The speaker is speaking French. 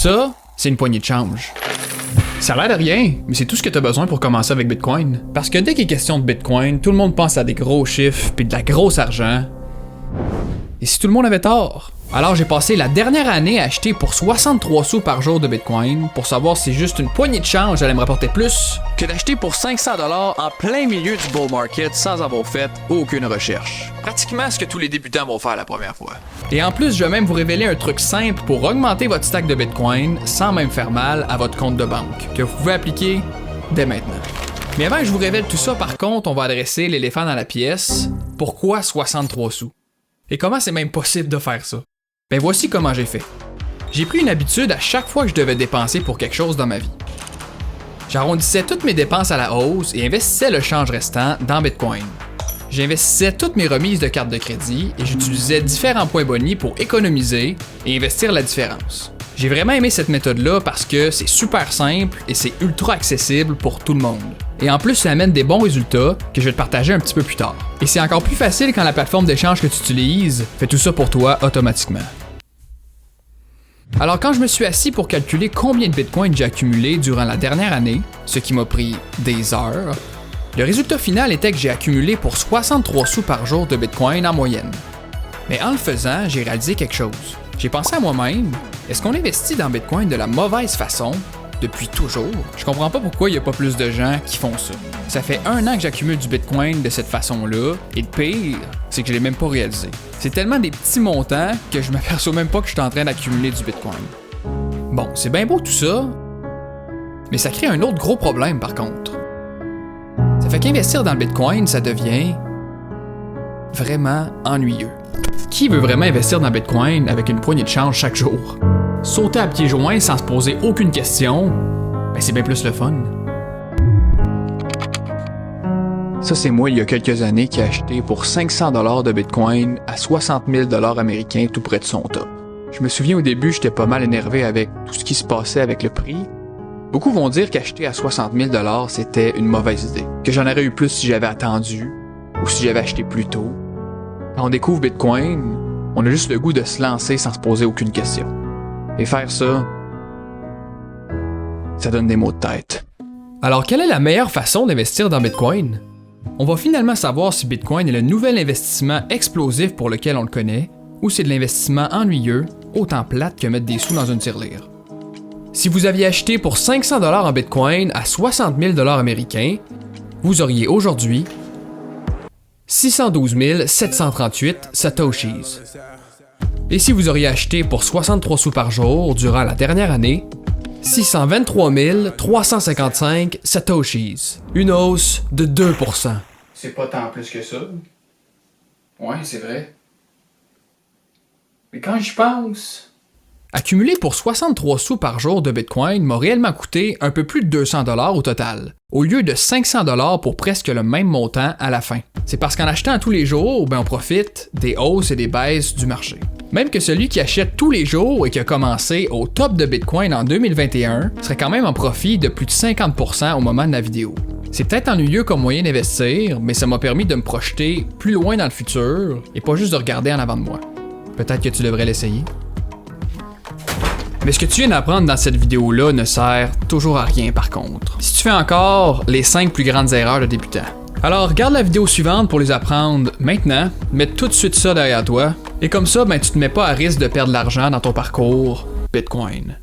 Ça, c'est une poignée de change. Ça a l'air de rien, mais c'est tout ce que tu as besoin pour commencer avec Bitcoin. Parce que dès qu'il est question de Bitcoin, tout le monde pense à des gros chiffres puis de la grosse argent. Et si tout le monde avait tort? Alors j'ai passé la dernière année à acheter pour 63 sous par jour de Bitcoin pour savoir si juste une poignée de change allait me rapporter plus que d'acheter pour 500$ en plein milieu du bull market sans avoir fait aucune recherche. Pratiquement ce que tous les débutants vont faire la première fois. Et en plus, je vais même vous révéler un truc simple pour augmenter votre stack de Bitcoin sans même faire mal à votre compte de banque, que vous pouvez appliquer dès maintenant. Mais avant que je vous révèle tout ça, par contre, on va adresser l'éléphant dans la pièce. Pourquoi 63 sous? Et comment c'est même possible de faire ça? Ben voici comment j'ai fait. J'ai pris une habitude à chaque fois que je devais dépenser pour quelque chose dans ma vie. J'arrondissais toutes mes dépenses à la hausse et investissais le change restant dans Bitcoin. J'investissais toutes mes remises de carte de crédit et j'utilisais différents points bonus pour économiser et investir la différence. J'ai vraiment aimé cette méthode-là parce que c'est super simple et c'est ultra accessible pour tout le monde. Et en plus, ça amène des bons résultats que je vais te partager un petit peu plus tard. Et c'est encore plus facile quand la plateforme d'échange que tu utilises fait tout ça pour toi automatiquement. Alors quand je me suis assis pour calculer combien de Bitcoin j'ai accumulé durant la dernière année, ce qui m'a pris des heures, le résultat final était que j'ai accumulé pour 63 sous par jour de Bitcoin en moyenne. Mais en le faisant, j'ai réalisé quelque chose. J'ai pensé à moi-même, est-ce qu'on investit dans Bitcoin de la mauvaise façon depuis toujours? Je comprends pas pourquoi il y a pas plus de gens qui font ça. Ça fait 1 an que j'accumule du Bitcoin de cette façon-là, et le pire, c'est que je l'ai même pas réalisé. C'est tellement des petits montants que je m'aperçois même pas que je suis en train d'accumuler du Bitcoin. Bon, c'est bien beau tout ça, mais ça crée un autre gros problème par contre. Ça fait qu'investir dans le Bitcoin, ça devient vraiment ennuyeux. Qui veut vraiment investir dans Bitcoin avec une poignée de change chaque jour? Sauter à pieds joints sans se poser aucune question, ben c'est bien plus le fun. Ça, c'est moi il y a quelques années qui ai acheté pour 500$ de Bitcoin à 60 000$ américains tout près de son top. Je me souviens au début, j'étais pas mal énervé avec tout ce qui se passait avec le prix. Beaucoup vont dire qu'acheter à 60 000$, c'était une mauvaise idée. Que j'en aurais eu plus si j'avais attendu ou si j'avais acheté plus tôt. Quand on découvre Bitcoin, on a juste le goût de se lancer sans se poser aucune question. Et faire ça, ça donne des maux de tête. Alors, quelle est la meilleure façon d'investir dans Bitcoin? On va finalement savoir si Bitcoin est le nouvel investissement explosif pour lequel on le connaît, ou c'est de l'investissement ennuyeux, autant plate que mettre des sous dans une tirelire. Si vous aviez acheté pour 500$ en Bitcoin à 60 000$ américains, vous auriez aujourd'hui 612 738 Satoshis. Et si vous auriez acheté pour 63 sous par jour durant la dernière année, 623 355 Satoshis. Une hausse de 2%. C'est pas tant plus que ça. Ouais, c'est vrai. Mais quand j'y pense... Accumuler pour 63 sous par jour de Bitcoin m'a réellement coûté un peu plus de 200$ au total, au lieu de 500$ pour presque le même montant à la fin. C'est parce qu'en achetant tous les jours, on profite des hausses et des baisses du marché. Même que celui qui achète tous les jours et qui a commencé au top de Bitcoin en 2021 serait quand même en profit de plus de 50% au moment de la vidéo. C'est peut-être ennuyeux comme moyen d'investir, mais ça m'a permis de me projeter plus loin dans le futur et pas juste de regarder en avant de moi. Peut-être que tu devrais l'essayer. Mais ce que tu viens d'apprendre dans cette vidéo-là ne sert toujours à rien par contre. Si tu fais encore les 5 plus grandes erreurs de débutant. Alors regarde la vidéo suivante pour les apprendre maintenant, mets tout de suite ça derrière toi, et comme ça, tu te mets pas à risque de perdre de l'argent dans ton parcours Bitcoin.